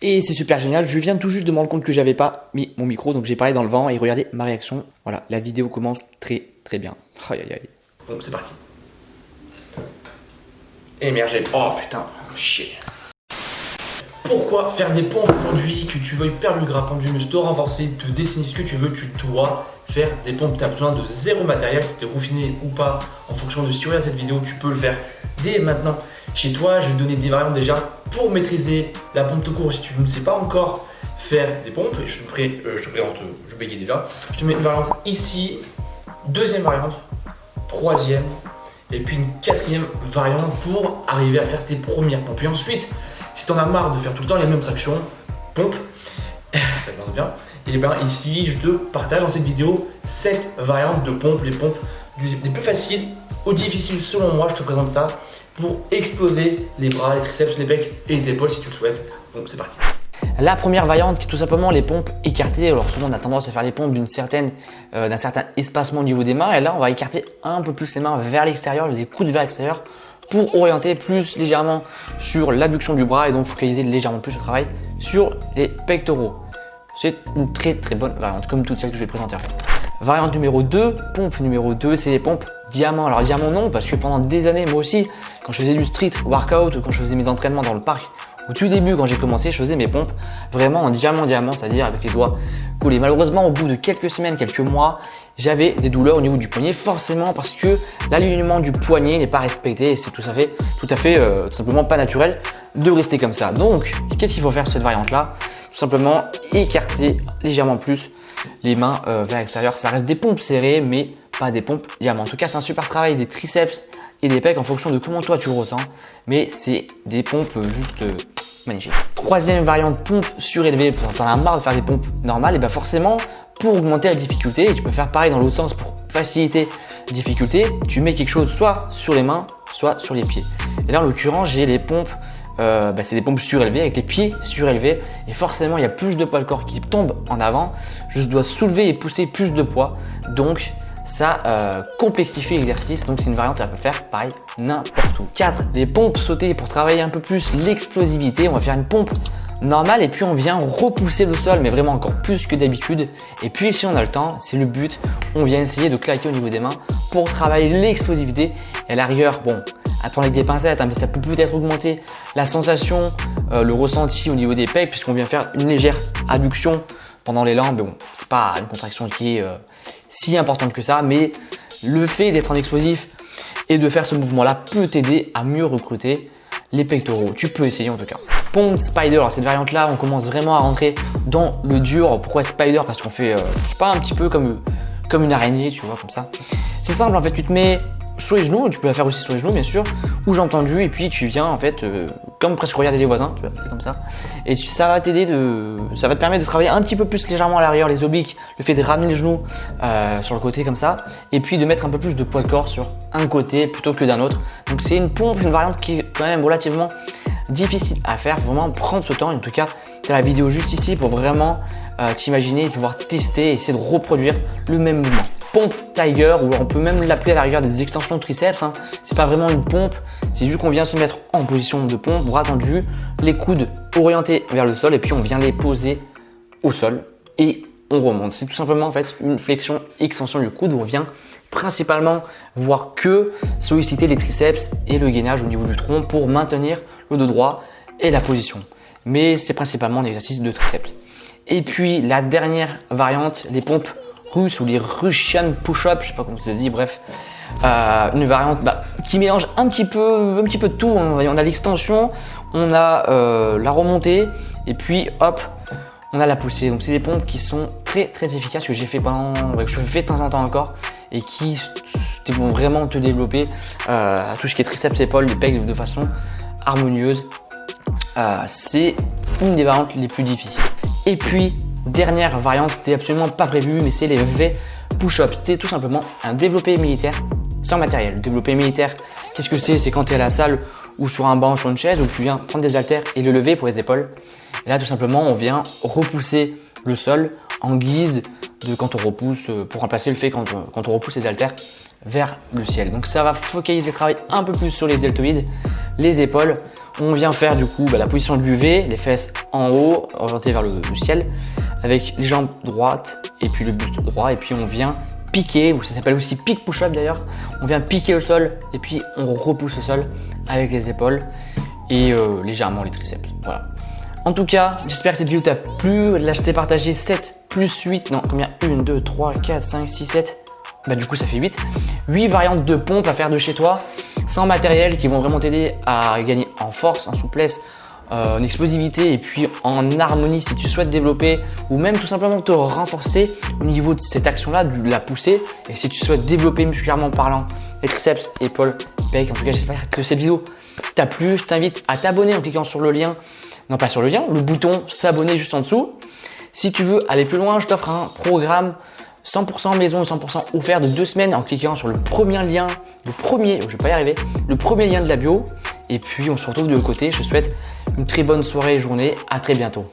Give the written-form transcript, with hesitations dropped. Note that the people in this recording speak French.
Et c'est super génial, je viens tout juste de me rendre compte que j'avais pas mis mon micro, donc j'ai parlé dans le vent et regardez ma réaction. Voilà, la vidéo commence très très bien. Aïe aïe aïe. Bon, c'est parti. Émerger. Oh putain, chier. Pourquoi faire des pompes aujourd'hui, que tu veuilles perdre le gras, prendre du muscle, te renforcer, te dessiner ce que tu veux, tu dois faire des pompes. Tu as besoin de zéro matériel, si tu es confiné ou pas, en fonction de si tu regardes cette vidéo, tu peux le faire dès maintenant chez toi. Je vais te donner des variantes déjà pour maîtriser la pompe tout court. Si tu ne sais pas encore faire des pompes, je te présente, je bégaye déjà. Je te mets une variante ici, deuxième variante, troisième, et puis une quatrième variante pour arriver à faire tes premières pompes. Et ensuite, si tu en as marre de faire tout le temps les mêmes tractions, pompes, ça commence bien, et bien ici je te partage dans cette vidéo 7 variantes de pompes, les pompes des plus faciles aux difficiles selon moi. Je te présente ça pour exploser les bras, les triceps, les pecs et les épaules si tu le souhaites. Donc c'est parti. La première variante qui est tout simplement les pompes écartées. Alors souvent on a tendance à faire les pompes d'un certain espacement au niveau des mains, et là on va écarter un peu plus les mains vers l'extérieur, les coudes vers l'extérieur, pour orienter plus légèrement sur l'abduction du bras et donc focaliser légèrement plus le travail sur les pectoraux. C'est une très très bonne variante, comme toutes celles que je vais présenter en fait. Variante numéro 2, pompe numéro 2, c'est les pompes diamant. Alors diamant non, parce que pendant des années, moi aussi, quand je faisais du street workout ou quand je faisais mes entraînements dans le parc, au tout début, quand j'ai commencé, je faisais mes pompes vraiment en diamant, c'est-à-dire avec les doigts collés. Malheureusement, au bout de quelques semaines, quelques mois, j'avais des douleurs au niveau du poignet, forcément parce que l'alignement du poignet n'est pas respecté et c'est tout simplement pas naturel de rester comme ça. Donc, qu'est-ce qu'il faut faire sur cette variante-là? Tout simplement écarter légèrement plus les mains vers l'extérieur. Ça reste des pompes serrées, mais pas des pompes diamant. En tout cas, c'est un super travail des triceps et des pecs en fonction de comment toi tu le ressens, mais c'est des pompes juste magnifiques. Troisième variante, pompe surélevée. Quand tu en as marre de faire des pompes normales, et bien forcément, pour augmenter la difficulté, et tu peux faire pareil dans l'autre sens pour faciliter la difficulté, tu mets quelque chose soit sur les mains, soit sur les pieds. Et là, en l'occurrence, j'ai les pompes. C'est des pompes surélevées avec les pieds surélevés, et forcément il y a plus de poids de corps qui tombe en avant. Je dois soulever et pousser plus de poids, donc ça complexifie l'exercice. Donc c'est une variante à faire pareil n'importe où. 4, les pompes sautées pour travailler un peu plus l'explosivité. On va faire une pompe normale et puis on vient repousser le sol, mais vraiment encore plus que d'habitude. Et puis si on a le temps, c'est le but, on vient essayer de claquer au niveau des mains pour travailler l'explosivité. Et à l'arrière, bon, à prendre avec des pincettes, mais ça peut peut-être augmenter la sensation, le ressenti au niveau des pecs, puisqu'on vient faire une légère adduction pendant l'élan. Mais bon, c'est pas une contraction qui est si importante que ça, mais le fait d'être en explosif et de faire ce mouvement-là peut t'aider à mieux recruter les pectoraux. Tu peux essayer en tout cas. Pompe spider, alors cette variante-là, on commence vraiment à rentrer dans le dur. Pourquoi spider? Parce qu'on fait, je sais pas, un petit peu comme une araignée, tu vois, comme ça. C'est simple en fait, tu te mets sur les genoux, tu peux la faire aussi sur les genoux bien sûr, où j'ai entendu, et puis tu viens en fait comme presque regarder les voisins, tu vois, c'est comme ça. Et ça va t'aider ça va te permettre de travailler un petit peu plus légèrement à l'arrière, les obliques, le fait de ramener les genoux sur le côté comme ça, et puis de mettre un peu plus de poids de corps sur un côté plutôt que d'un autre. Donc c'est une pompe, une variante qui est quand même relativement difficile à faire, vraiment prendre ce temps. En tout cas, tu as la vidéo juste ici pour vraiment t'imaginer et pouvoir tester et essayer de reproduire le même mouvement. Pompe tiger, ou on peut même l'appeler à la rigueur des extensions de triceps, hein. C'est pas vraiment une pompe, c'est juste qu'on vient se mettre en position de pompe, bras tendus, les coudes orientés vers le sol, et puis on vient les poser au sol et on remonte. C'est tout simplement en fait une flexion extension du coude où on vient principalement voir que solliciter les triceps et le gainage au niveau du tronc pour maintenir le dos droit et la position. Mais c'est principalement un exercice de triceps. Et puis la dernière variante, les pompes russes ou les Russian push-up, je sais pas comment ça se dit, bref, une variante qui mélange un petit peu de tout. On a l'extension, on a la remontée, et puis hop, on a la poussée. Donc c'est des pompes qui sont très très efficaces, que j'ai fait que je fais de temps en temps encore, et qui vont vraiment te développer tout ce qui est triceps, épaules, les pecs de façon harmonieuse. C'est une des variantes les plus difficiles. Et puis dernière variante, c'était absolument pas prévu, mais c'est les V push-up. C'était tout simplement un développé militaire sans matériel. Le développé militaire, qu'est-ce que c'est? C'est quand tu es à la salle ou sur un banc, sur une chaise, où tu viens prendre des haltères et le lever pour les épaules. Et là, tout simplement, on vient repousser le sol en guise de quand on repousse, pour remplacer le fait quand on repousse les haltères vers le ciel. Donc ça va focaliser le travail un peu plus sur les deltoïdes, les épaules. On vient faire du coup la position du V, les fesses en haut, orientées vers le ciel, avec les jambes droites et puis le buste droit. Et puis on vient piquer, ou ça s'appelle aussi pick push-up d'ailleurs. On vient piquer le sol et puis on repousse le sol avec les épaules et légèrement les triceps. Voilà. En tout cas, j'espère que cette vidéo t'a plu. Là, je t'ai partagé 7 plus 8, non, combien 1, 2, 3, 4, 5, 6, 7. Bah, du coup, ça fait 8. 8 variantes de pompes à faire de chez toi, sans matériel, qui vont vraiment t'aider à gagner en force, en souplesse, en explosivité et puis en harmonie si tu souhaites développer ou même tout simplement te renforcer au niveau de cette action-là, de la pousser. Et si tu souhaites développer musculairement parlant les triceps, épaules, pecs. En tout cas, j'espère que cette vidéo t'a plu. Je t'invite à t'abonner en cliquant sur le lien. Non, pas sur le lien, le bouton s'abonner juste en dessous. Si tu veux aller plus loin, je t'offre un programme 100% maison et 100% offert de 2 semaines en cliquant sur le premier lien, le premier lien de la bio. Et puis on se retrouve de l'autre côté. Je te souhaite une très bonne soirée et journée. À très bientôt.